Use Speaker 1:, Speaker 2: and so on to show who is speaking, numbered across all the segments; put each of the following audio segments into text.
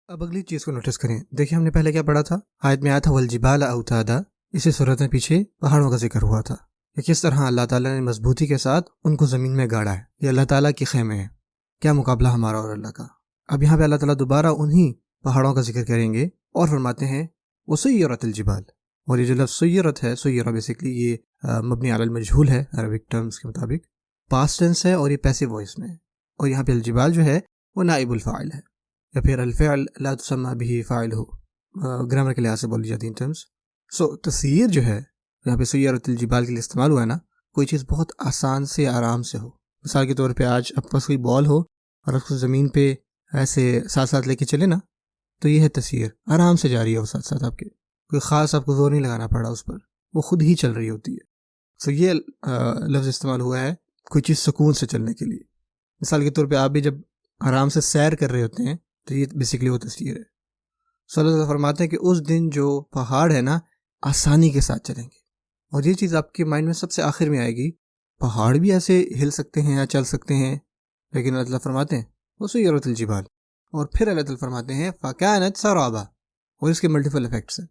Speaker 1: اب اگلی چیز کو نوٹس کریں. دیکھیں ہم نے پہلے کیا پڑھا تھا؟ آیت میں آیا تھا والجبال اوتادا. اسی صورت میں پیچھے پہاڑوں کا ذکر ہوا تھا کہ کس طرح اللہ تعالیٰ نے مضبوطی کے ساتھ ان کو زمین میں گاڑا ہے. یہ اللہ تعالیٰ کی خیمے ہیں. کیا مقابلہ ہمارا اور اللہ کا. اب یہاں پہ اللہ تعالیٰ دوبارہ انہی پہاڑوں کا ذکر کریں گے اور فرماتے ہیں وسیرت الجبال. اور یہ جو لفظ سیرت ہے، سیرہ بیسکلی یہ مبنی علی المجہول ہے عربک ٹرمز کے مطابق، پاسٹ ٹینس ہے اور یہ پیسو وائس میں ہے. اور یہاں پہ الجبال جو ہے وہ نائب الفاعل ہے، یا پھر الفعل لا تسمى به فاعل ہو، گرامر کے لحاظ سے بولی جاتی ہیں ٹرمز. تسیر جو ہے یہاں پہ سیرت الجبال کے لیے استعمال ہوا ہے نا، کوئی چیز بہت آسان سے آرام سے ہو. مثال کے طور پہ آج آپ پاس کوئی بال ہو اور اس کو زمین پہ ایسے ساتھ ساتھ لے کے چلے نا، تو یہ ہے تسیر. آرام سے جاری ہے وہ ساتھ ساتھ، آپ کے کوئی خاص آپ کو زور نہیں لگانا پڑا اس پر، وہ خود ہی چل رہی ہوتی ہے. یہ لفظ استعمال ہوا ہے کوئی چیز سکون سے چلنے کے لیے. مثال کے طور پہ آپ بھی جب آرام سے سیر کر رہے ہوتے ہیں تو یہ بیسکلی وہ تسیر ہے. اللہ تعالیٰ فرماتے ہیں کہ اس دن جو پہاڑ ہے نا آسانی کے ساتھ چلیں گے. اور یہ چیز آپ کے مائنڈ میں سب سے آخر میں آئے گی، پہاڑ بھی ایسے ہل سکتے ہیں یا چل سکتے ہیں. لیکن اللہ تعالیٰ فرماتے ہیں وہ سیرت الجبال. اور پھر اللہ تعالیٰ فرماتے ہیں فکانت سرابا. اور اس کے ملٹیپل افیکٹس ہیں.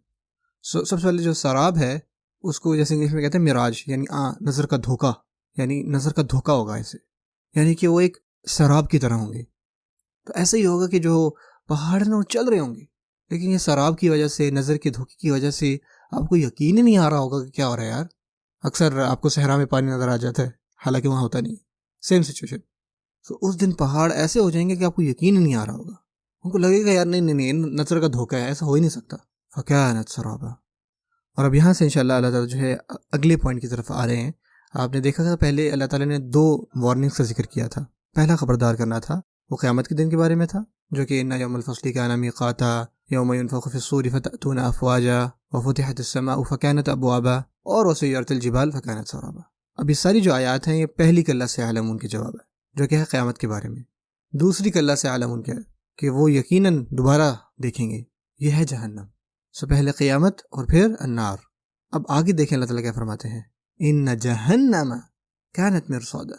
Speaker 1: سب سے پہلے جو سراب ہے اس کو جیسے انگلش میں کہتے ہیں مراج، یعنی نظر کا دھوکہ، یعنی نظر کا دھوکہ ہوگا اسے، یعنی کہ وہ ایک سراب کی طرح ہوں گے. تو ایسا ہی ہوگا کہ جو پہاڑ ہیں وہ چل رہے ہوں گے، لیکن یہ سراب کی وجہ سے، نظر کے دھوکے کی وجہ سے آپ کو یقین ہی نہیں آ رہا ہوگا کہ کیا ہو رہا ہے یار. اکثر آپ کو صحرا میں پانی نظر آ جاتا ہے، حالانکہ وہاں ہوتا نہیں. Same situation. تو اس دن پہاڑ ایسے ہو جائیں گے کہ آپ کو یقین ہی نہیں آ رہا ہوگا. ان کو لگے گا یار نہیں نظر کا دھوکہ ہے، ایسا ہو ہی نہیں سکتا. فکانت سرابا. اور اب یہاں سے انشاءاللہ اللہ تعالیٰ جو ہے اگلے پوائنٹ کی طرف آ رہے ہیں. آپ نے دیکھا تھا پہلے اللہ تعالیٰ نے 2 وارننگس کا ذکر کیا تھا. پہلا خبردار کرنا تھا وہ قیامت کے دن کے بارے میں تھا، جو کہ اِنَّ یوم الفصل کان میقاتا یوم ینفخ فی الصور فتأتون افواجا وفتحت السماء فکانت ابوابا اور وسیرت الجبال فکانت سرابا. اب یہ ساری جو آیات ہیں یہ پہلی کلّہ سے عالمون کے جواب ہے، جو کہ ہے قیامت کے بارے میں. دوسری کلّہ سے عالمون کیا ہے کہ وہ یقیناً دوبارہ دیکھیں گے، یہ ہے جہنم. سو پہلے قیامت اور پھر النار. اب آگے دیکھیں اللہ تعالیٰ کیا فرماتے ہیں، ان جہنم کانت مرصادا.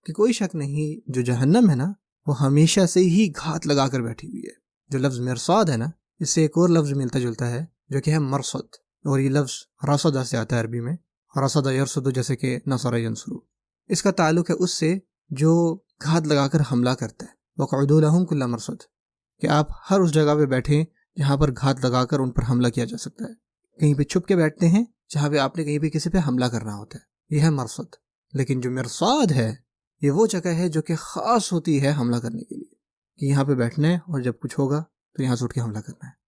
Speaker 1: کہ کوئی شک نہیں جو جہنم ہے نا وہ ہمیشہ سے ہی گھات لگا کر بیٹھی ہوئی ہے. جو لفظ مرصاد ہے نا اس سے ایک اور لفظ ملتا جلتا ہے جو کہ ہے مرصد، اور یہ لفظ رصدہ سے آتا ہے عربی میں، رصدہ یرصد جیسے کہ نصر ینصر. اس کا تعلق ہے اس سے جو گھات لگا کر حملہ کرتا ہے. وقعدوا لهم كل مرصد، کہ آپ ہر اس جگہ پہ بیٹھیں جہاں پر گھات لگا کر ان پر حملہ کیا جا سکتا ہے. کہیں پہ چھپ کے بیٹھتے ہیں جہاں پہ آپ نے کہیں پہ کسی پہ حملہ کرنا ہوتا ہے، یہ ہے مرصد. لیکن جو مرصاد ہے یہ وہ جگہ ہے جو کہ خاص ہوتی ہے حملہ کرنے کے لیے، کہ یہاں پہ بیٹھنا ہے اور جب کچھ ہوگا تو یہاں سے اٹھ کے حملہ کرنا ہے.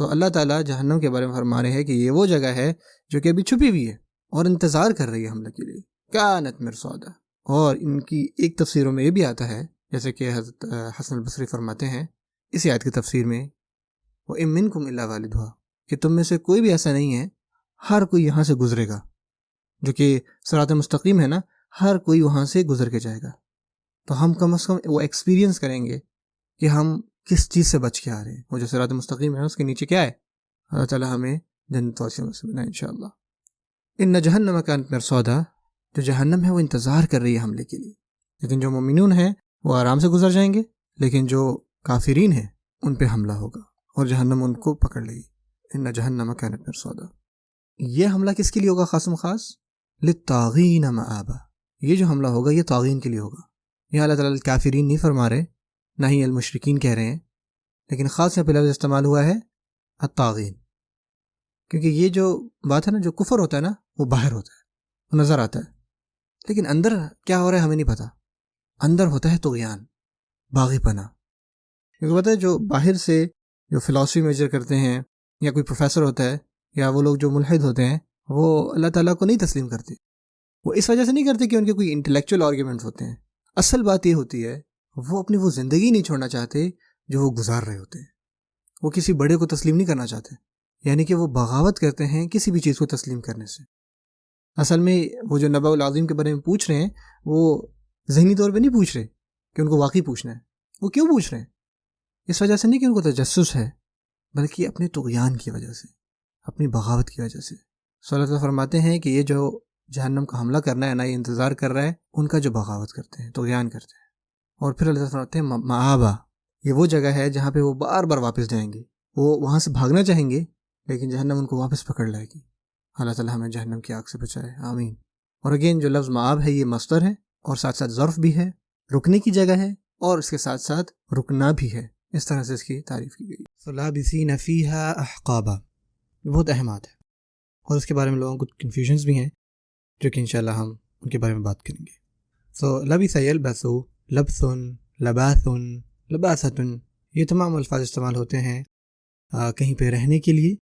Speaker 1: اللہ تعالیٰ جہنم کے بارے میں فرما رہے ہیں کہ یہ وہ جگہ ہے جو کہ ابھی چھپی ہوئی ہے اور انتظار کر رہی ہے حملہ کے لیے. کانت مرصادا. اور ان کی ایک تفسیروں میں یہ بھی آتا ہے، جیسے کہ حضرت حسن البصری فرماتے ہیں اسی آیت کی تفسیر میں، وَإِن مِّنكُمْ إِلَّا وَالِدُهَا، کہ تم میں سے کوئی بھی ایسا نہیں ہے، ہر کوئی یہاں سے گزرے گا. جو کہ صراط مستقیم ہے نا، ہر کوئی وہاں سے گزر کے جائے گا. تو ہم کم از کم وہ ایکسپیرینس کریں گے کہ ہم کس چیز سے بچ کے آ رہے ہیں. وہ جو صراط مستقیم ہے اس کے نیچے کیا ہے، اللہ تعالیٰ ہمیں جنت واسی میں سے بنائے انشاءاللہ. ان جہنم کانت مرصادا، جو جہنم ہے وہ انتظار کر رہی ہے حملے کے لیے. لیکن جو مومنون ہیں وہ آرام سے گزر جائیں گے، لیکن جو کافرین ہیں ان پہ حملہ ہوگا اور جہنم ان کو پکڑ لے گی. ان جہنم کانت مرصادا. یہ حملہ کس کے لیے ہوگا خاص خاص؟ للطاغین مآبا. یہ جو حملہ ہوگا یہ طاغین کے لیے ہوگا. یہاں اللہ تعالیٰ الکافرین نہیں فرما رہے، نہ ہی المشرکین کہہ رہے ہیں، لیکن خاص یہاں پہ لفظ استعمال ہوا ہے الطاغین. کیونکہ یہ جو بات ہے نا، جو کفر ہوتا ہے نا وہ باہر ہوتا ہے، وہ نظر آتا ہے، لیکن اندر کیا ہو رہا ہے ہمیں نہیں پتہ. اندر ہوتا ہے طغیان، باغی پنا. کیونکہ پتہ ہے جو باہر سے جو فلاسفی میجر کرتے ہیں یا کوئی پروفیسر ہوتا ہے یا وہ لوگ جو ملحد ہوتے ہیں وہ اللہ تعالیٰ کو نہیں تسلیم کرتے. وہ اس وجہ سے نہیں کرتے کہ ان کے کوئی انٹلیکچوئل آرگیومنٹس ہوتے ہیں. اصل بات یہ ہوتی ہے وہ اپنی وہ زندگی نہیں چھوڑنا چاہتے جو وہ گزار رہے ہوتے ہیں. وہ کسی بڑے کو تسلیم نہیں کرنا چاہتے، یعنی کہ وہ بغاوت کرتے ہیں کسی بھی چیز کو تسلیم کرنے سے. اصل میں وہ جو نبأ العظیم کے بارے میں پوچھ رہے ہیں وہ ذہنی طور پہ نہیں پوچھ رہے کہ ان کو واقعی پوچھنا ہے. وہ کیوں پوچھ رہے ہیں؟ اس وجہ سے نہیں کہ ان کو تجسس ہے، بلکہ اپنے طغیان کی وجہ سے، اپنی بغاوت کی وجہ سے. اللہ تعالیٰ فرماتے ہیں کہ یہ جو جہنم کا حملہ کرنا ہے نا، یہ انتظار کر رہا ہے ان کا جو بغاوت کرتے ہیں، طغیان کرتے ہیں. اور پھر اللہ تعالیٰ فرماتے ہیں مآبا، یہ وہ جگہ ہے جہاں پہ وہ بار بار واپس جائیں گے. وہ وہاں سے بھاگنا چاہیں گے لیکن جہنم ان کو واپس پکڑ لائے گی. اللہ تعالیٰ ہمیں جہنم کی آگ سے بچائے, آمین. اور اگین جو لفظ مآب ہے یہ مصدر ہے اور ساتھ ساتھ ظرف بھی ہے, رکنے کی جگہ ہے اور اس کے ساتھ ساتھ رکنا بھی ہے. اس طرح سے اس کی تعریف کی گئی. لابثین فیہا احقابا, بہت اہمات ہے اور اس کے بارے میں لوگوں کو کنفیوژنس بھی ہیں جو کہ انشاءاللہ ہم ان کے بارے میں بات کریں گے. لبث یلبث, لبث, لباث, لباثۃ, یہ تمام الفاظ استعمال ہوتے ہیں کہیں پہ رہنے کے لیے.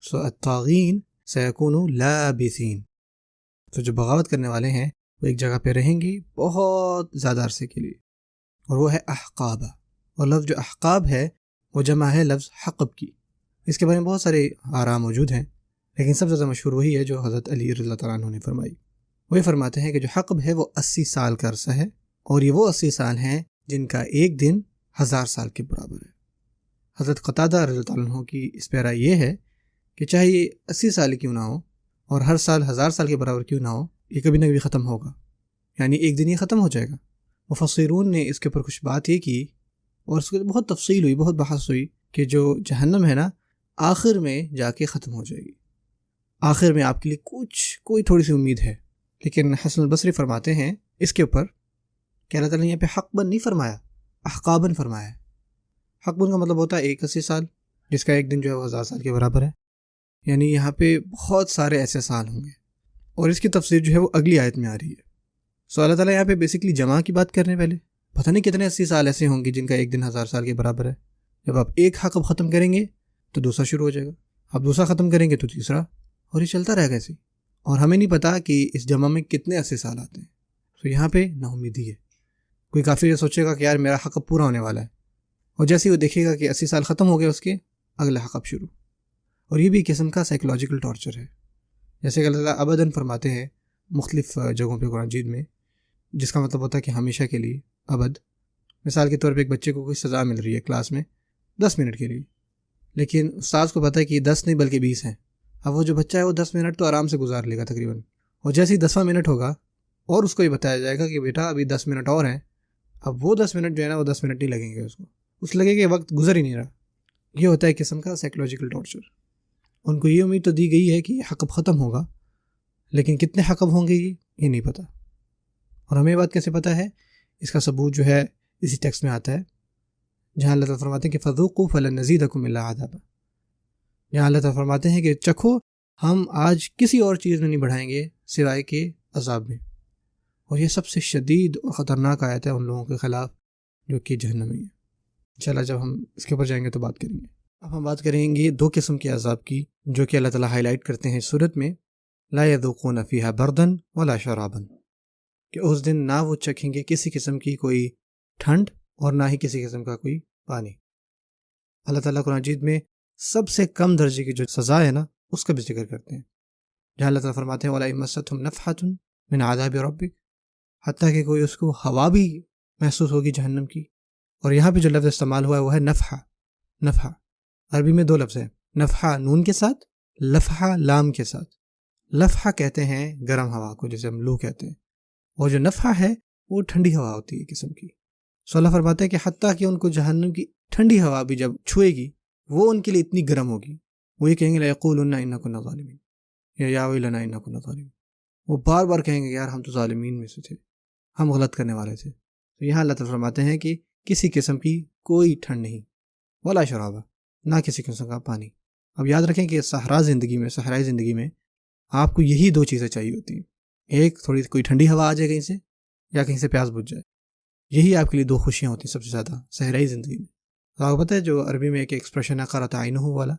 Speaker 1: الطاغین سیکونوا لابثین, تو جو بغاوت کرنے والے ہیں وہ ایک جگہ پہ رہیں گے بہت زیادہ عرصے کے لیے, اور وہ ہے احقابا. اور لفظ جو احقاب ہے وہ جمع ہے لفظ حقب کی. اس کے بارے میں بہت سارے آراء موجود ہیں لیکن سب سے زیادہ مشہور وہی ہے جو حضرت علی رضی اللہ تعالیٰ عنہ نے فرمائی. وہ فرماتے ہیں کہ جو حقب ہے وہ 80 سال کا عرصہ ہے, اور یہ وہ 80 سال ہیں جن کا ایک دن 1000 سال کے برابر ہے. حضرت قتادہ رضی اللہ تعالیٰ عنہ کی اس پہ رائے یہ ہے کہ چاہے یہ 80 سال کیوں نہ ہو اور ہر سال 1000 سال کے برابر کیوں نہ ہو, یہ کبھی نہ کبھی ختم ہوگا, یعنی ایک دن یہ ختم ہو جائے گا. مفسرون نے اس کے اوپر کچھ بات یہ کی اور اس کی بہت تفصیل ہوئی, بہت بحث ہوئی کہ جو جہنم ہے نا آخر میں جا کے ختم ہو جائے گی, آخر میں آپ کے لیے کوئی تھوڑی سی امید ہے. لیکن حسن البصری فرماتے ہیں اس کے اوپر کہ اللہ تعالیٰ نے یہاں پہ حقباً نہیں فرمایا, احقاباً فرمایا ہے. حقباً کا مطلب ہوتا ہے ایک 80 سال جس کا ایک دن جو ہے وہ 1000 سال کے برابر ہے, یعنی یہاں پہ بہت سارے ایسے سال ہوں گے, اور اس کی تفسیر جو ہے وہ اگلی آیت میں آ رہی ہے. اللہ تعالیٰ یہاں پہ بیسکلی جمع کی بات کر رہے ہیں. پہلے پتہ نہیں کتنے 80 سال ایسے ہوں گے جن کا ایک دن 1000 سال کے برابر ہے. جب آپ ایک حقب ختم کریں گے تو دوسرا شروع ہو جائے گا, آپ دوسرا ختم کریں گے تو تیسرا, اور یہ چلتا رہے گا ایسے. اور ہمیں نہیں پتا کہ اس جمع میں کتنے 80 سال آتے ہیں. تو یہاں پہ نا امیدی ہے. کوئی کافر یہ سوچے گا کہ یار میرا حقب پورا ہونے والا ہے, اور جیسے ہی وہ دیکھے گا کہ 80 سال ختم ہو گئے اس کے, اگلا حقب شروع. اور یہ بھی ایک قسم کا سائیکولوجیکل ٹارچر ہے, جیسے کہ اللہ تعالیٰ ابداً فرماتے ہیں مختلف جگہوں پہ قرآن مجید میں, جس کا مطلب ہوتا ہے کہ ہمیشہ کے لیے, ابد. مثال کے طور پہ ایک بچے کو کوئی سزا مل رہی ہے کلاس میں 10 منٹ کے لیے, لیکن استاذ کو پتہ ہے کہ یہ 10 نہیں بلکہ 20 ہیں. اب وہ جو بچہ ہے وہ 10 منٹ تو آرام سے گزار لے گا تقریباً, اور جیسے ہی 10واں منٹ ہوگا اور اس کو یہ بتایا جائے گا کہ بیٹا ابھی 10 منٹ اور ہیں, اب وہ 10 منٹ جو ہے نا وہ 10 منٹ نہیں لگیں گے اس لگے کہ وقت گزر ہی نہیں رہا. یہ ہوتا ہے ایک قسم کا سائیکولوجیکل ٹارچر. ان کو یہ امید تو دی گئی ہے کہ یہ حقب ختم ہوگا, لیکن کتنے حقب ہوں گے یہ نہیں پتہ. اور ہمیں یہ بات کیسے پتہ ہے؟ اس کا ثبوت جو ہے اسی ٹیکسٹ میں آتا ہے جہاں اللہ تعالیٰ فرماتے ہیں کہ فذوقوا فلن نزیدکم الا عذابا. جہاں اللہ تعالیٰ فرماتے ہیں کہ چکھو, ہم آج کسی اور چیز میں نہیں بڑھائیں گے سوائے کہ عذاب میں. اور یہ سب سے شدید اور خطرناک آیت ہے ان لوگوں کے خلاف جو کہ جہنمی ہے. انشاءاللہ جب ہم اس کے اوپر جائیں گے تو بات کریں گے. اب ہم بات کریں گے 2 قسم کے عذاب کی جو کہ اللہ تعالیٰ ہائی لائٹ کرتے ہیں صورت میں, لا یذوقون فیہا بردا ولا شرابا, کہ اس دن نہ وہ چکھیں گے کسی قسم کی کوئی ٹھنڈ اور نہ ہی کسی قسم کا کوئی پانی. اللہ تعالیٰ قرآن مجید میں سب سے کم درجے کی جو سزا ہے نا اس کا بھی ذکر کرتے ہیں, جہاں اللہ تعالیٰ فرماتے ہیں وَلَئِن مَسَّتْهُمْ نَفْحَةٌ مِنْ عَذَابِ رَبِّكَ, حتیٰ کہ کوئی اس کو ہوا بھی محسوس ہوگی جہنم کی. اور یہاں پہ جو لفظ استعمال ہوا ہے وہ ہے نفحہ. نفحہ عربی میں 2 لفظ ہیں, نفحہ نون کے ساتھ, لفحہ لام کے ساتھ. لفحہ کہتے ہیں گرم ہوا کو جسے ہم لو کہتے ہیں, اور جو نفحہ ہے وہ ٹھنڈی ہوا ہوتی ہے قسم کی. اللہ فرماتے ہیں کہ حتیٰ کہ ان کو جہنم کی ٹھنڈی ہوا بھی جب چھوئے گی وہ ان کے لیے اتنی گرم ہوگی, وہ یہ کہیں گے لَيَقُولُنَّ إِنَّا كُنَّا ظَالِمِينَ, یا وَيْلَنَا إِنَّا كُنَّا ظَالِمِينَ. وہ بار بار کہیں گے یار ہم تو ظالمین میں سے تھے, ہم غلط کرنے والے تھے. تو یہاں اللہ تعالیٰ فرماتے ہیں کہ کسی قسم کی کوئی ٹھنڈ نہیں, ولا شرابہ, نہ کسی قسم کا پانی. اب یاد رکھیں کہ صحرائی زندگی میں آپ کو یہی 2 چیزیں چاہیے ہوتی ہیں, ایک تھوڑی کوئی ٹھنڈی ہوا آ جائے کہیں سے, یا کہیں سے پیاس بجھ جائے. یہی آپ کے لیے 2 خوشیاں ہوتی ہیں سب سے زیادہ صحرائی زندگی میں. تو آپ کو پتہ ہے جو عربی میں ایک ایکسپریشن ہے قرۃ عینہ والا,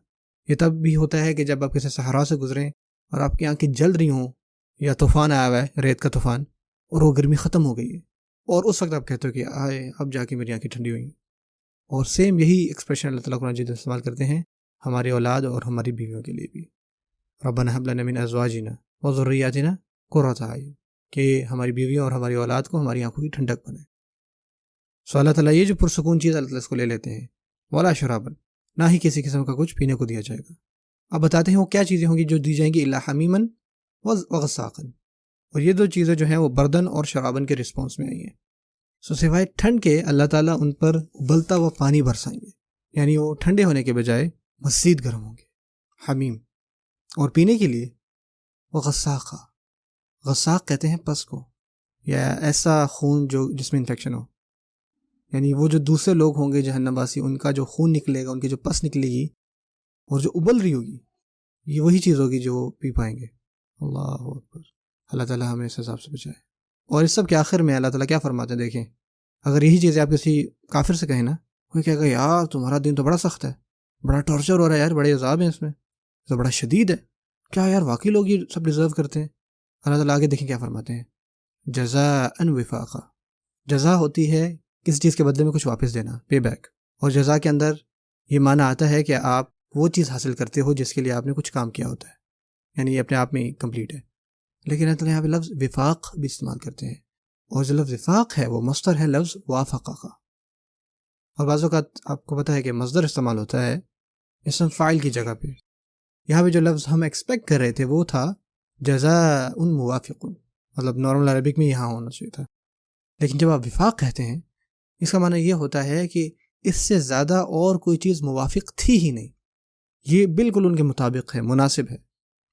Speaker 1: یہ تب بھی ہوتا ہے کہ جب آپ کسی صحرا سے گزریں اور آپ کی آنکھیں جل رہی ہوں, یا طوفان آیا ہوا ہے ریت کا طوفان, اور وہ گرمی ختم ہو گئی ہے, اور اس وقت آپ کہتے ہو کہ آئے اب جا کے میری آنکھیں ٹھنڈی ہوئیں. اور سیم یہی ایکسپریشن اللہ تعالیٰ قرآن مجید استعمال کرتے ہیں ہماری اولاد اور ہماری بیویوں کے لیے بھی. ربنا هب لنا من ازواجنا وذرياتنا قرۃ اعین, کہ ہماری بیویوں اور ہماری اولاد کو ہماری آنکھوں کی ٹھنڈک بنے. سو اللہ تعالیٰ یہ جو پرسکون چیز اللہ تعالیٰ اس کو لے لیتے ہیں, ولا شرابا, نہ ہی کسی قسم کا کچھ پینے کو دیا جائے گا. اب بتاتے ہیں وہ کیا چیزیں ہوں گی جو دی جائیں گی, الا حمیما وغساقا, اور یہ 2 چیزیں جو ہیں وہ بردن اور شرابن کے رسپانس میں آئی ہیں. سوائے ٹھنڈ کے اللہ تعالیٰ ان پر ابلتا ہوا پانی برسائیں گے، یعنی وہ ٹھنڈے ہونے کے بجائے مزید گرم ہوں گے، حمیم. اور پینے کے لیے وہ غساقہ، غساق کہتے ہیں پس کو، یا ایسا خون جو جس میں انفیکشن ہو، یعنی وہ جو دوسرے لوگ ہوں گے جہنم واسی، ان کا جو خون نکلے گا، ان کی جو پس نکلے گی اور جو ابل رہی ہوگی، یہ وہی چیز ہوگی جو وہ پی پائیں گے. اللہ اکبر. اللہ تعالیٰ ہمیں اس حساب سے بچائے. اور اس سب کے آخر میں اللہ تعالیٰ کیا فرماتے ہیں دیکھیں، اگر یہی چیزیں آپ کسی کافر سے کہیں نا، وہ کہے گا یار تمہارا دین تو بڑا سخت ہے، بڑا ٹارچر ہو رہا ہے یار، بڑے عذاب ہیں اس میں، تو بڑا شدید ہے، کیا یار واقعی لوگ یہ سب ڈیزرو کرتے ہیں؟ اللہ تعالیٰ آگے دیکھیں کیا فرماتے ہیں، جزاء وفاقا. جزا ہوتی ہے کسی چیز کے بدلے میں کچھ واپس دینا، پے بیک. اور جزا کے اندر یہ معنی آتا ہے کہ آپ وہ چیز حاصل کرتے ہو جس کے لیے آپ نے کچھ کام کیا ہوتا ہے، یعنی یہ اپنے آپ میں کمپلیٹ ہے. لیکن اللہ تعالیٰ یہاں پہ لفظ وفاق بھی استعمال کرتے ہیں، اور جو لفظ وفاق ہے وہ مصدر ہے لفظ وافقہ کا. اور بعض اوقات آپ کو پتہ ہے کہ مصدر استعمال ہوتا ہے اسم فاعل کی جگہ پہ. یہاں پہ جو لفظ ہم ایکسپیکٹ کر رہے تھے وہ تھا جزاء موافق، مطلب نارمل عربک میں یہاں ہونا چاہیے تھا. لیکن جب آپ وفاق کہتے ہیں اس کا معنی یہ ہوتا ہے کہ اس سے زیادہ اور کوئی چیز موافق تھی ہی نہیں، یہ بالکل ان کے مطابق ہے، مناسب ہے.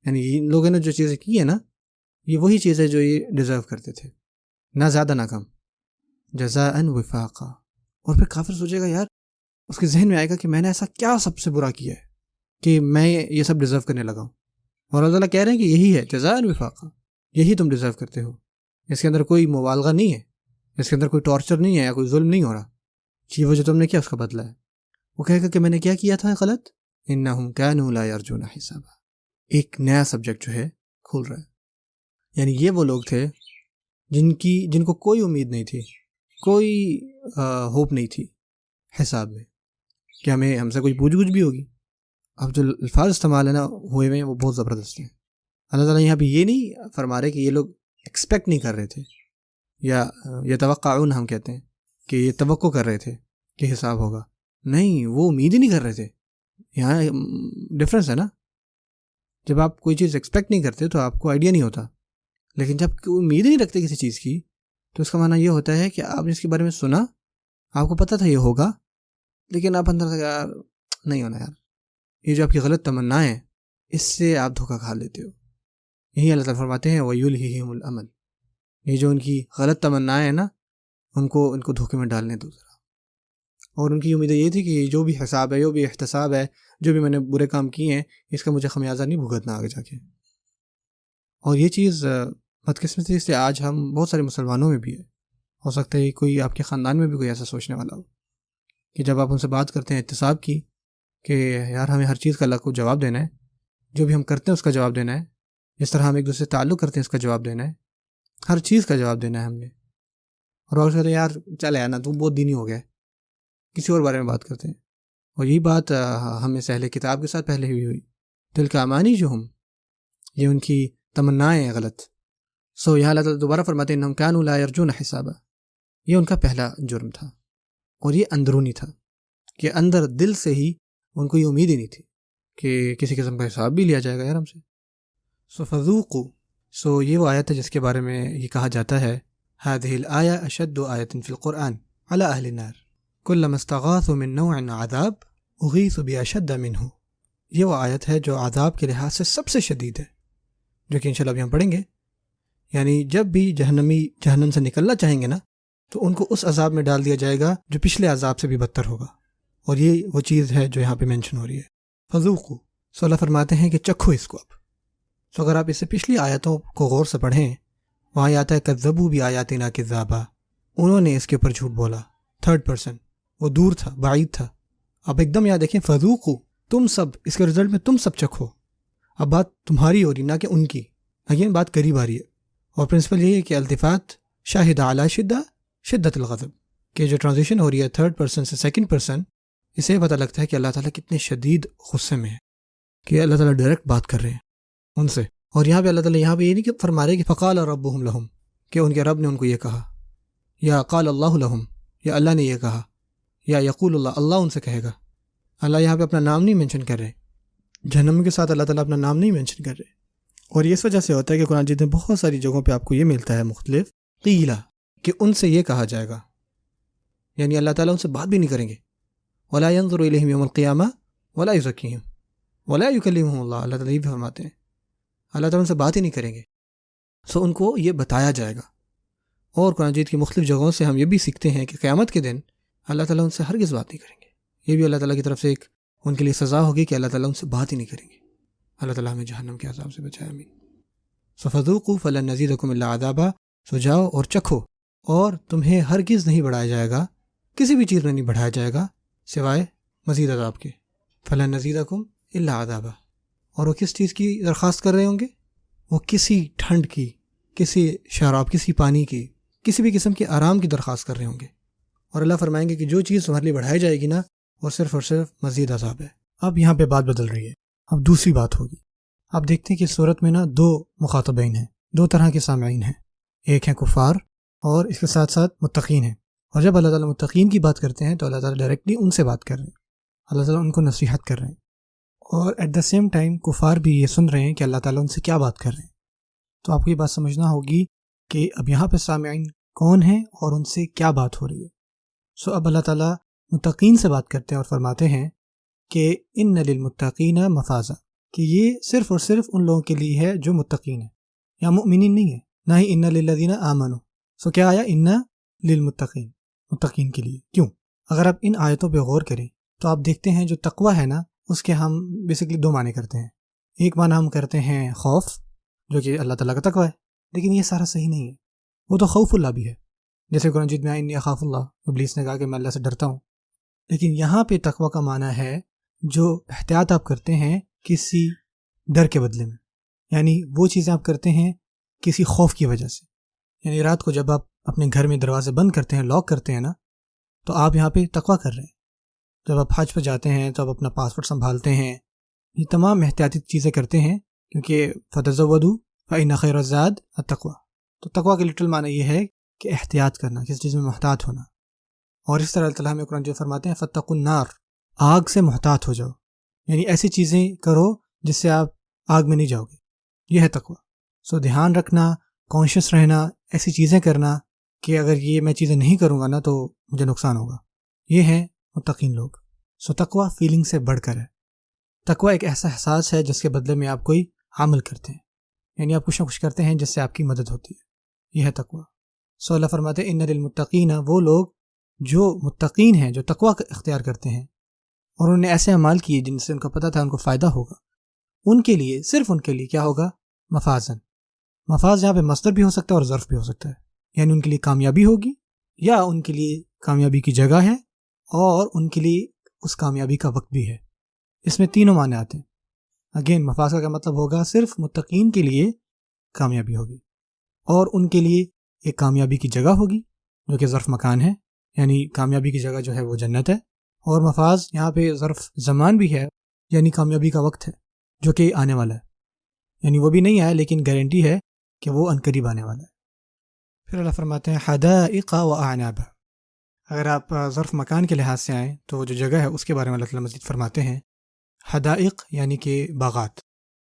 Speaker 1: یعنی ان لوگوں نے جو چیزیں کی ہیں نا، یہ وہی چیز ہے جو یہ ڈیزرو کرتے تھے، نہ زیادہ نہ کم. جزاء وفاقا. اور پھر کافر سوچے گا یار، اس کے ذہن میں آئے گا کہ میں نے ایسا کیا سب سے برا کیا ہے کہ میں یہ سب ڈیزرو کرنے لگا ہوں. اور اللہ تعالیٰ کہہ رہے ہیں کہ یہی ہے جزاء وفاقا، یہی تم ڈیزرو کرتے ہو. اس کے اندر کوئی مبالغہ نہیں ہے، اس کے اندر کوئی ٹارچر نہیں ہے یا کوئی ظلم نہیں ہو رہا. یہ وہ جو تم نے کیا اس کا بدلہ ہے. وہ کہے گا کہ میں نے کیا کیا تھا غلط. انہم کانوا لا یرجون حسابا. ایک نیا سبجیکٹ جو ہے کھل رہا ہے. یعنی یہ وہ لوگ تھے جن کو کوئی امید نہیں تھی، کوئی ہوپ نہیں تھی حساب میں کہ ہم سے کوئی پوچھ گچھ بھی ہوگی. اب جو الفاظ استعمال ہے نا ہوئے ہوئے ہیں وہ بہت زبردست ہیں. اللہ تعالیٰ یہاں پہ یہ نہیں فرما رہے کہ یہ لوگ ایکسپیکٹ نہیں کر رہے تھے، یا یتوقعون ہم کہتے ہیں کہ یہ توقع کر رہے تھے کہ حساب ہوگا. نہیں، وہ امید ہی نہیں کر رہے تھے. یہاں ڈفرینس ہے نا. جب آپ کوئی چیز ایکسپیکٹ نہیں کرتے تو آپ کو آئیڈیا نہیں ہوتا، لیکن جب کوئی امید نہیں رکھتے کسی چیز کی تو اس کا معنی یہ ہوتا ہے کہ آپ نے اس کے بارے میں سنا، آپ کو پتہ تھا یہ ہوگا، لیکن آپ اندر سے یار نہیں ہونا یار. یہ جو آپ کی غلط تمنا ہے اس سے آپ دھوکہ کھا لیتے ہو. یہی اللہ تعالیٰ فرماتے ہیں وَيُلْهِهِمُ الْأَمَلُ. یہ جو ان کی غلط تمنائیں ہیں نا، ان کو دھوکے میں ڈالنے دو ذرا. اور ان کی امید یہ تھی کہ جو بھی حساب ہے، جو بھی احتساب ہے، جو بھی میں نے برے کام کیے ہیں، اس کا مجھے خمیازہ نہیں بھگتنا آگے جا کے. اور یہ چیز بدقسمتی سے آج ہم بہت سارے مسلمانوں میں بھی ہے. ہو سکتا ہے کوئی آپ کے خاندان میں بھی کوئی ایسا سوچنے والا ہو کہ جب آپ ان سے بات کرتے ہیں احتساب کی کہ یار ہمیں ہر چیز کا اللہ کو جواب دینا ہے، جو بھی ہم کرتے ہیں اس کا جواب دینا ہے، جس طرح ہم ایک دوسرے سے تعلق کرتے ہیں اس کا جواب دینا ہے، ہر چیز کا جواب دینا ہے ہم نے. اور وہ کہتے ہیں یار چل ہے نا تو بہت دینی ہو گیا، کسی اور بارے میں بات کرتے ہیں. اور یہی بات ہمیں اہل کتاب کے ساتھ پہلے بھی ہوئی. تلک امانی جو ہم، یہ ان کی تمنائیں ہیں غلط. یہاں اللہ تعالیٰ دوبارہ فرماتے ہیں انہم کانوا لا یرجون حسابا. یہ ان کا پہلا جرم تھا، اور یہ اندرونی تھا کہ اندر دل سے ہی ان کو یہ امید ہی نہیں تھی کہ کسی قسم کا حساب بھی لیا جائے گا یار ہم سے. فذوقوا. یہ وہ آیت ہے جس کے بارے میں یہ کہا جاتا ہے هذه الآية أشد آية في القرآن على أهل النار كلما استغاثوا من نوع عذاب أغيثوا بأشد منه. یہ وہ آیت ہے جو عذاب کے لحاظ سے سب سے شدید ہے، جو کہ انشاءاللہ ابھی ہم پڑھیں گے. یعنی جب بھی جہنمی جہنم سے نکلنا چاہیں گے نا تو ان کو اس عذاب میں ڈال دیا جائے گا جو پچھلے عذاب سے بھی بدتر ہوگا. اور یہ وہ چیز ہے جو یہاں پہ مینشن ہو رہی ہے. فذوقوا. اللہ فرماتے ہیں کہ چکھو اس کو اب. اگر آپ اس سے پچھلی آیتوں کو غور سے پڑھیں، وہاں آتا ہے کذبوا بآیاتنا کذابا. انہوں نے اس کے اوپر جھوٹ بولا. تھرڈ پرسن، وہ دور تھا، بعید تھا. اب ایک دم یاد دیکھیں فذوقوا، تم سب، اس کے رزلٹ میں تم سب چکھو. اب بات تمہاری ہو رہی نہ کہ ان کی. اگین بات قریب آ رہی ہے. اور پرنسپل یہی ہے کہ التفات شاہد علی شدت الغضب، کہ جو ٹرانزیشن ہو رہی ہے تھرڈ پرسن سے سیکنڈ پرسن، اسے پتہ لگتا ہے کہ اللہ تعالیٰ کتنے شدید غصے میں ہے، کہ اللہ تعالیٰ ڈائریکٹ بات کر رہے ہیں ان سے. اور یہاں پہ اللہ تعالیٰ یہاں پہ یہ نہیں کہ فرما رہے کہ فقال ربهم لهم، کہ ان کے رب نے ان کو یہ کہا، یا قال اللہ لهم، یا اللہ نے یہ کہا، یا یقول اللہ ان سے کہے گا. اللہ یہاں پہ اپنا نام نہیں مینشن کر رہے. جہنم کے ساتھ اللہ تعالیٰ اپنا نام نہیں مینشن کر رہے. اور یہ اس وجہ سے ہوتا ہے کہ قرآن جیت میں بہت ساری جگہوں پہ آپ کو یہ ملتا ہے مختلف قیلا، کہ ان سے یہ کہا جائے گا. یعنی اللہ تعالیٰ ان سے بات بھی نہیں کریں گے. ولا ينظر الیہم یوم القیامہ ولا یزکیہم ولا یکلمہم اللہ. اللہ تعالیٰ یہ بھی فرماتے ہیں اللہ تعالیٰ ان سے بات ہی نہیں کریں گے. سو ان کو یہ بتایا جائے گا. اور قرآن مجید کی مختلف جگہوں سے ہم یہ بھی سیکھتے ہیں کہ قیامت کے دن اللہ تعالیٰ ان سے ہرگز بات نہیں کریں گے. یہ بھی اللہ تعالیٰ کی طرف سے ایک ان کے لیے سزا ہوگی کہ اللہ تعالیٰ ان سے بات ہی نہیں کریں گے. اللہ تعالیٰ ہمیں جہنم کے عذاب سے بچائے. آمین. فذوقوا فلن نزیدکم الا عذابا. سو جاؤ اور چکھو اور تمہیں ہرگز نہیں بڑھایا جائے گا, کسی بھی چیز میں نہیں بڑھایا جائے گا سوائے مزید عذاب کے. فلن نزیدکم الا عذابا. اور وہ کس چیز کی درخواست کر رہے ہوں گے؟ وہ کسی ٹھنڈ کی, کسی شراب, کسی پانی کی, کسی بھی قسم کے آرام کی درخواست کر رہے ہوں گے. اور اللہ فرمائیں گے کہ جو چیز تمہارے لیے بڑھائی جائے گی نا وہ صرف اور صرف مزید عذاب ہے. اب یہاں پہ بات بدل رہی ہے, اب دوسری بات ہوگی. آپ دیکھتے ہیں کہ صورت میں نا دو مخاطبین ہیں, دو طرح کے سامعین ہیں. ایک ہیں کفار اور اس کے ساتھ ساتھ متقین ہیں. اور جب اللہ تعالیٰ متقین کی بات کرتے ہیں تو اللہ تعالیٰ ڈائریکٹلی ان سے بات کر رہے ہیں, اللہ تعالیٰ ان کو نصیحت کر رہے ہیں. اور ایٹ دا سیم ٹائم کفار بھی یہ سن رہے ہیں کہ اللہ تعالیٰ ان سے کیا بات کر رہے ہیں. تو آپ کو یہ بات سمجھنا ہوگی کہ اب یہاں پہ سامعین کون ہیں اور ان سے کیا بات ہو رہی ہے. سو اب اللہ تعالیٰ متقین سے بات کرتے ہیں اور فرماتے ہیں کہ ان للمتقین مفازا, کہ یہ صرف اور صرف ان لوگوں کے لیے ہے جو متقین ہیں, یا مؤمنین نہیں ہے, نہ ہی ان للذین آمنوا. سو کیا آیا ان للمتقین, متقین کے لیے. کیوں؟ اگر آپ ان آیتوں پہ غور کریں تو آپ دیکھتے ہیں جو تقوی ہے نا اس کے ہم بیسکلی دو معنی کرتے ہیں. ایک معنی ہم کرتے ہیں خوف, جو کہ اللہ تعالیٰ کا تقوی ہے, لیکن یہ سارا صحیح نہیں ہے. وہ تو خوف اللہ بھی ہے, جیسے قرآن مجید میں انی اخاف اللہ, ابلیس نے کہا کہ میں اللہ سے ڈرتا ہوں. لیکن یہاں پہ تقوی کا معنی ہے جو احتیاط آپ کرتے ہیں کسی ڈر کے بدلے میں, یعنی وہ چیزیں آپ کرتے ہیں کسی خوف کی وجہ سے. یعنی رات کو جب آپ اپنے گھر میں دروازے بند کرتے ہیں, لاک کرتے ہیں نا, تو آپ یہاں پہ تقوی کر رہے ہیں. جب آپ حج پہ جاتے ہیں تو آپ اپنا پاسپورٹ سنبھالتے ہیں, یہ تمام احتیاطی چیزیں کرتے ہیں, کیونکہ فتزودوا فإن خیر الزاد التقوی. تو تقوی کا لٹرل معنی یہ ہے کہ احتیاط کرنا, کسی چیز میں محتاط ہونا. اور اس طرح اللہ تعالیٰ ہمیں قرآن جو فرماتے ہیں فاتقوا النار, آگ سے محتاط ہو جاؤ, یعنی ایسی چیزیں کرو جس سے آپ آگ میں نہیں جاؤ گے. یہ ہے تقوی. سو دھیان رکھنا, کانشیس رہنا, ایسی چیزیں کرنا کہ اگر یہ میں چیزیں نہیں کروں گا نا تو مجھے نقصان ہوگا. یہ ہے متقین لوگ. سو تقوی فیلنگ سے بڑھ کر ہے. تقوی ایک ایسا احساس ہے جس کے بدلے میں آپ کوئی عمل کرتے ہیں, یعنی آپ کچھ نہ کچھ کرتے ہیں جس سے آپ کی مدد ہوتی ہے. یہ ہے تقوی. سو اللہ فرماتے ہیں ان للمتقین, وہ لوگ جو متقین ہیں, جو تقوی اختیار کرتے ہیں اور انہوں نے ایسے اعمال کیے جن سے ان کو پتہ تھا ان کو فائدہ ہوگا, ان کے لیے, صرف ان کے لیے کیا ہوگا؟ مفازن. مفاز یہاں پہ مصدر بھی ہو سکتا ہے اور ظرف بھی ہو سکتا ہے, یعنی ان کے لیے کامیابی ہوگی یا ان کے لیے کامیابی کی جگہ ہے اور ان کے لیے اس کامیابی کا وقت بھی ہے. اس میں تینوں معنی آتے ہیں. اگین مفاز کا مطلب ہوگا صرف متقین کے لیے کامیابی ہوگی اور ان کے لیے ایک کامیابی کی جگہ ہوگی جو کہ ظرف مکان ہے, یعنی کامیابی کی جگہ جو ہے وہ جنت ہے. اور مفاز یہاں پہ ظرف زمان بھی ہے, یعنی کامیابی کا وقت ہے جو کہ آنے والا ہے, یعنی وہ بھی نہیں آیا لیکن گارنٹی ہے کہ وہ عنقریب آنے والا ہے. پھر اللہ فرماتے ہیں حدائق و اعناب. اگر آپ ظرف مکان کے لحاظ سے آئیں تو جو جگہ ہے اس کے بارے میں اللہ تعالیٰ مزید فرماتے ہیں حدائق یعنی کہ باغات,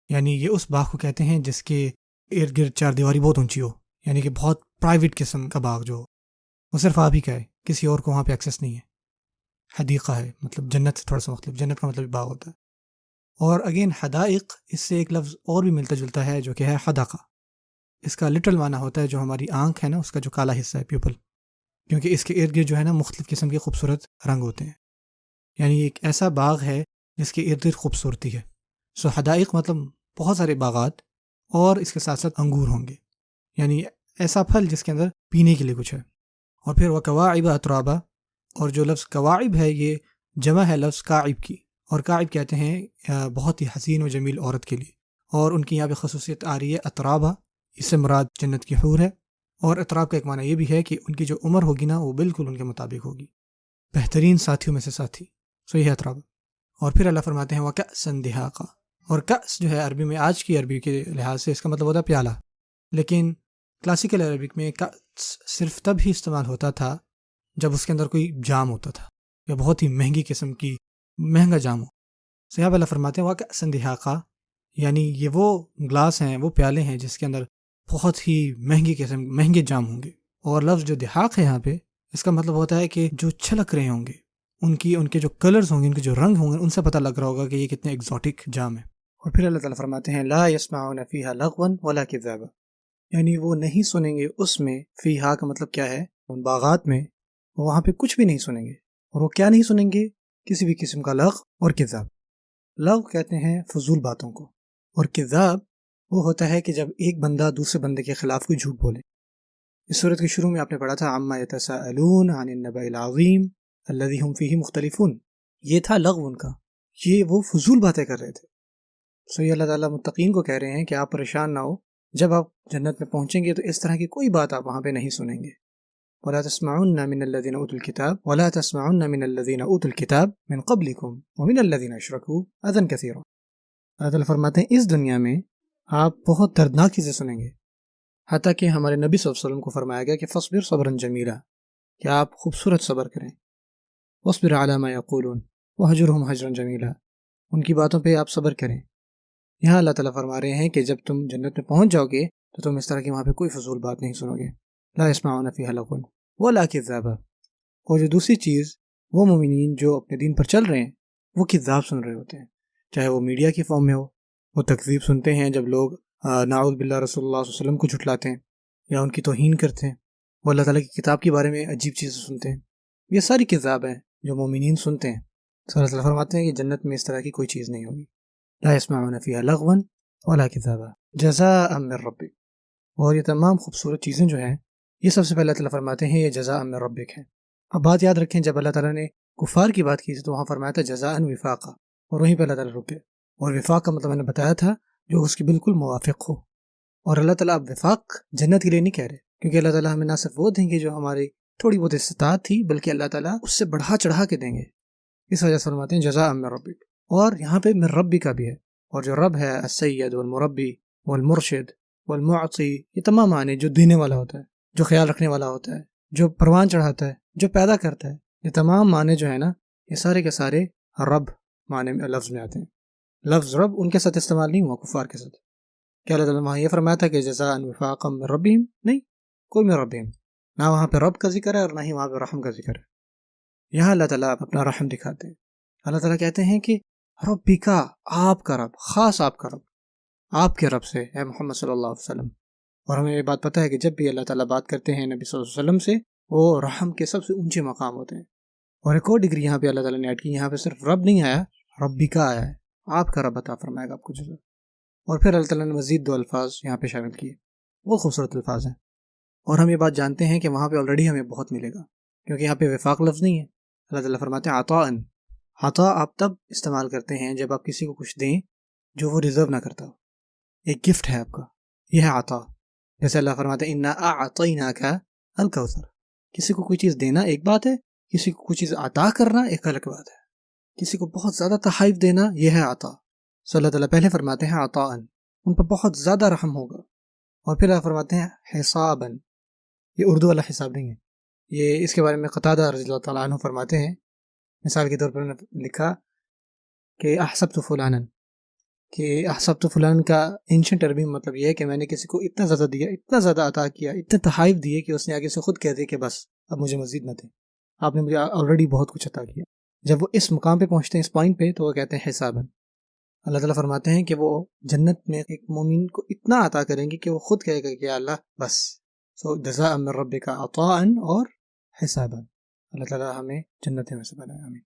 Speaker 1: یعنی یہ اس باغ کو کہتے ہیں جس کے ارد گرد چار دیواری بہت اونچی ہو, یعنی کہ بہت پرائیویٹ قسم کا باغ جو وہ صرف آپ ہی کا ہے, کسی اور کو وہاں پہ ایکسیس نہیں ہے. حدیقہ ہے مطلب جنت سے تھوڑا سا مختلف, جنت کا مطلب باغ ہوتا ہے. اور اگین حدائق اس سے ایک لفظ اور بھی ملتا جلتا ہے جو کہ ہے حدقہ. اس کا لٹرل معنی ہوتا ہے جو ہماری آنکھ ہے نا اس کا جو کالا حصہ ہے, پیپل, کیونکہ اس کے ارد گرد جو ہے نا مختلف قسم کے خوبصورت رنگ ہوتے ہیں, یعنی ایک ایسا باغ ہے جس کے ارد گرد خوبصورتی ہے. سو حدائق مطلب بہت سارے باغات اور اس کے ساتھ ساتھ انگور ہوں گے, یعنی ایسا پھل جس کے اندر پینے کے لیے کچھ ہے. اور پھر وکواعب اترابا, اور جو لفظ کواعب ہے یہ جمع ہے لفظ کاعب کی, اور کاعب کہتے ہیں بہت ہی حسین و جمیل عورت کے لیے, اور ان کی یہاں پہ خصوصیت آ رہی ہے اترابا, اس سے مراد جنت کی حور ہے. اور اتراب کا ایک معنی یہ بھی ہے کہ ان کی جو عمر ہوگی نا وہ بالکل ان کے مطابق ہوگی, بہترین ساتھیوں میں سے ساتھی. سو یہ ہے اتراب. اور پھر اللہ فرماتے ہیں وکأسا دہاقا, اور کأس جو ہے عربی میں آج کی عربی کے لحاظ سے اس کا مطلب ہوتا ہے پیالہ, لیکن کلاسیکل عربک میں کأس صرف تب ہی استعمال ہوتا تھا جب اس کے اندر کوئی جام ہوتا تھا یا بہت ہی مہنگی قسم کی مہنگا جام ہو. سو یہاں پہ اللہ فرماتے ہیں وکأسا دہاقا, یعنی یہ وہ گلاس ہیں, وہ پیالے ہیں جس کے اندر بہت ہی مہنگی قسم مہنگے جام ہوں گے. اور لفظ جو دہاق ہے یہاں پہ اس کا مطلب ہوتا ہے کہ جو چھلک رہے ہوں گے، ان کے جو کلرز ہوں گے، ان کے جو رنگ ہوں گے، ان سے پتہ لگ رہا ہوگا کہ یہ کتنے ایگزوٹک جام ہے۔ اور پھر اللہ تعالیٰ فرماتے ہیں لا يسمعون فيها لغوا ولا كذابا، یعنی وہ نہیں سنیں گے اس میں، فیہا کا مطلب کیا ہے، ان باغات میں وہاں پہ کچھ بھی نہیں سنیں گے۔ اور وہ کیا نہیں سنیں گے؟ کسی بھی قسم کا لغو اور کذاب۔ لغو کہتے ہیں فضول باتوں کو، اور کذاب وہ ہوتا ہے کہ جب ایک بندہ دوسرے بندے کے خلاف کوئی جھوٹ بولے۔ اس صورت کے شروع میں آپ نے پڑھا تھا عما یتساءلون عن النبأ العظیم الذی هم فیہ مختلفون، یہ تھا لغو ان کا، یہ وہ فضول باتیں کر رہے تھے۔ یہ اللہ تعالیٰ متقین کو کہہ رہے ہیں کہ آپ پریشان نہ ہو، جب آپ جنت میں پہنچیں گے تو اس طرح کی کوئی بات آپ وہاں پہ نہیں سنیں گے۔ وَلَا تَسْمَعُنَّ مِنَ الَّذِينَ أُوتُوا الْكِتَابَ وَلَا تَسْمَعُنَّ مِنَ الَّذِينَ أُوتُوا الْكِتَابَ مِنْ قَبْلِكُمْ وَمِنَ الَّذِينَ أَشْرَكُوا أَذًى كَثِيرًا۔ اللہ تعالیٰ فرماتے ہیں اس دنیا میں آپ بہت دردناک چیزیں سنیں گے، حتیٰ کہ ہمارے نبی صلی اللہ علیہ وسلم کو فرمایا گیا کہ فَاصْبِرْ صَبْرًا جَمِيلًا، کہ آپ خوبصورت صبر کریں، وَاصْبِرْ عَلَىٰ مَا يَقُولُونَ وَاهْجُرْهُمْ هَجْرًا جَمِيلًا، ان کی باتوں پہ آپ صبر کریں۔ یہاں اللہ تعالیٰ فرما رہے ہیں کہ جب تم جنت میں پہنچ جاؤ گے تو تم اس طرح کی وہاں پہ کوئی فضول بات نہیں سنو گے۔ لا يسمعون فيها لغوا ولا كذابا۔ اور جو دوسری چیز، وہ مومنین جو اپنے دین پر چل رہے ہیں وہ کذاب سن رہے ہوتے ہیں، چاہے وہ میڈیا کی فارم میں ہو، وہ تکذیب سنتے ہیں جب لوگ نعوذ باللہ رسول اللہ صلی اللہ علیہ وسلم کو جھٹلاتے ہیں یا ان کی توہین کرتے ہیں، وہ اللہ تعالیٰ کی کتاب کے بارے میں عجیب چیزیں سنتے ہیں، یہ ساری کذاب ہیں جو مومنین سنتے ہیں۔ اللہ تعالیٰ فرماتے ہیں کہ جنت میں اس طرح کی کوئی چیز نہیں ہوگی۔ لا يسمعون فيها لغوا ولا كذابا جزاء من ربك۔ اور یہ تمام خوبصورت چیزیں جو ہیں، یہ سب سے پہلے اللہ تعالیٰ فرماتے ہیں یہ جزاء من ربک ہے۔ اب بات یاد رکھیں، جب اللہ تعالیٰ نے کفار کی بات کی تھی تو وہاں فرمایا تھا جزاء وفاقا، اور وہیں پہ اللہ تعالیٰ رکے۔ اور وفاق کا مطلب میں نے بتایا تھا جو اس کے بالکل موافق ہو۔ اور اللہ تعالیٰ اب وفاق جنت کے لیے نہیں کہہ رہے، کیونکہ اللہ تعالیٰ ہمیں نہ صرف وہ دیں گے جو ہماری تھوڑی بہت استطاعت تھی، بلکہ اللہ تعالیٰ اس سے بڑھا چڑھا کے دیں گے۔ اس وجہ سے فرماتے ہیں جزاء من ربک، اور یہاں پہ من ربی کا بھی ہے، اور جو رب ہے السید والمربی والمرشد والمعطی، یہ تمام معنی، جو دینے والا ہوتا ہے، جو خیال رکھنے والا ہوتا ہے، جو پروان چڑھاتا ہے، جو پیدا کرتا ہے، یہ تمام معنی جو ہے نا، یہ سارے کے سارے رب معنی میں لفظ میں آتے ہیں۔ لفظ رب ان کے ساتھ استعمال نہیں ہوا کفار کے ساتھ۔ کیا اللہ تعالیٰ وہاں یہ فرمایا تھا کہ جزاء وفاقا من ربہم؟ نہیں، کوئی من ربہم، نہ وہاں پہ رب کا ذکر ہے اور نہ ہی وہاں پہ رحم کا ذکر ہے۔ یہاں اللہ تعالیٰ اپنا رحم دکھاتے ہیں۔ اللہ تعالیٰ کہتے ہیں کہ ربی کا، آپ کا رب، خاص آپ کا رب، آپ کے رب سے اے محمد صلی اللہ علیہ وسلم۔ اور ہمیں یہ بات پتہ ہے کہ جب بھی اللہ تعالیٰ بات کرتے ہیں نبی صلی اللہ علیہ وسلم سے، وہ رحم کے سب سے اونچے مقام ہوتے ہیں۔ اور ایک اور ڈگری یہاں پہ اللہ تعالیٰ نے ایڈ کی، یہاں پہ صرف رب نہیں آیا، ربی کا آیا ہے، آپ کا رب عطا فرمائے گا آپ کو جزا۔ اور پھر اللہ تعالیٰ نے مزید 2 الفاظ یہاں پہ شامل کیے، وہ خوبصورت الفاظ ہیں۔ اور ہم یہ بات جانتے ہیں کہ وہاں پہ آلریڈی ہمیں بہت ملے گا، کیونکہ یہاں پہ وفاق لفظ نہیں ہے۔ اللہ تعالیٰ فرماتے ہیں عطاءً، عطا آپ تب استعمال کرتے ہیں جب آپ کسی کو کچھ دیں جو وہ ڈیزرو نہ کرتا ہو، ایک گفٹ ہے آپ کا، یہ ہے عطا۔ جیسے اللہ فرماتے ہیں انا اعطیناک الکوثر، کسی کو کوئی چیز دینا ایک بات ہے، کسی کو کوئی چیز عطا کرنا ایک الگ بات ہے۔ کسی کو بہت زیادہ تحائف دینا، یہ ہے عطا۔ صلی اللہ تعالیٰ پہلے فرماتے ہیں عطاءً، ان پر بہت زیادہ رحم ہوگا۔ اور پھر اللہ فرماتے ہیں حساباً، یہ اردو والا حساب نہیں ہے، یہ اس کے بارے میں قتادہ رضی اللہ تعالیٰ عنہ فرماتے ہیں، مثال کے طور پر انہوں نے لکھا کہ احسبت فلانا، کہ احسبت فلان کا اینشنٹ عربی میں مطلب یہ ہے کہ میں نے کسی کو اتنا زیادہ دیا، اتنا زیادہ عطا کیا، اتنے تحائف دیے کہ اس نے آگے سے خود کہہ دے کہ بس اب مجھے مزید نہ دیں، آپ نے مجھے آلریڈی بہت کچھ عطا کیا۔ جب وہ اس مقام پہ پہنچتے ہیں، اس پوائنٹ پہ، تو وہ کہتے ہیں حساباً۔ اللہ تعالیٰ فرماتے ہیں کہ وہ جنت میں ایک مومن کو اتنا عطا کریں گے کہ وہ خود کہے گا کہ اللہ بس۔ جزاء من ربک عطاءً اور حساباً۔ اللہ تعالیٰ ہمیں جنت میں سے بنائے، آمین۔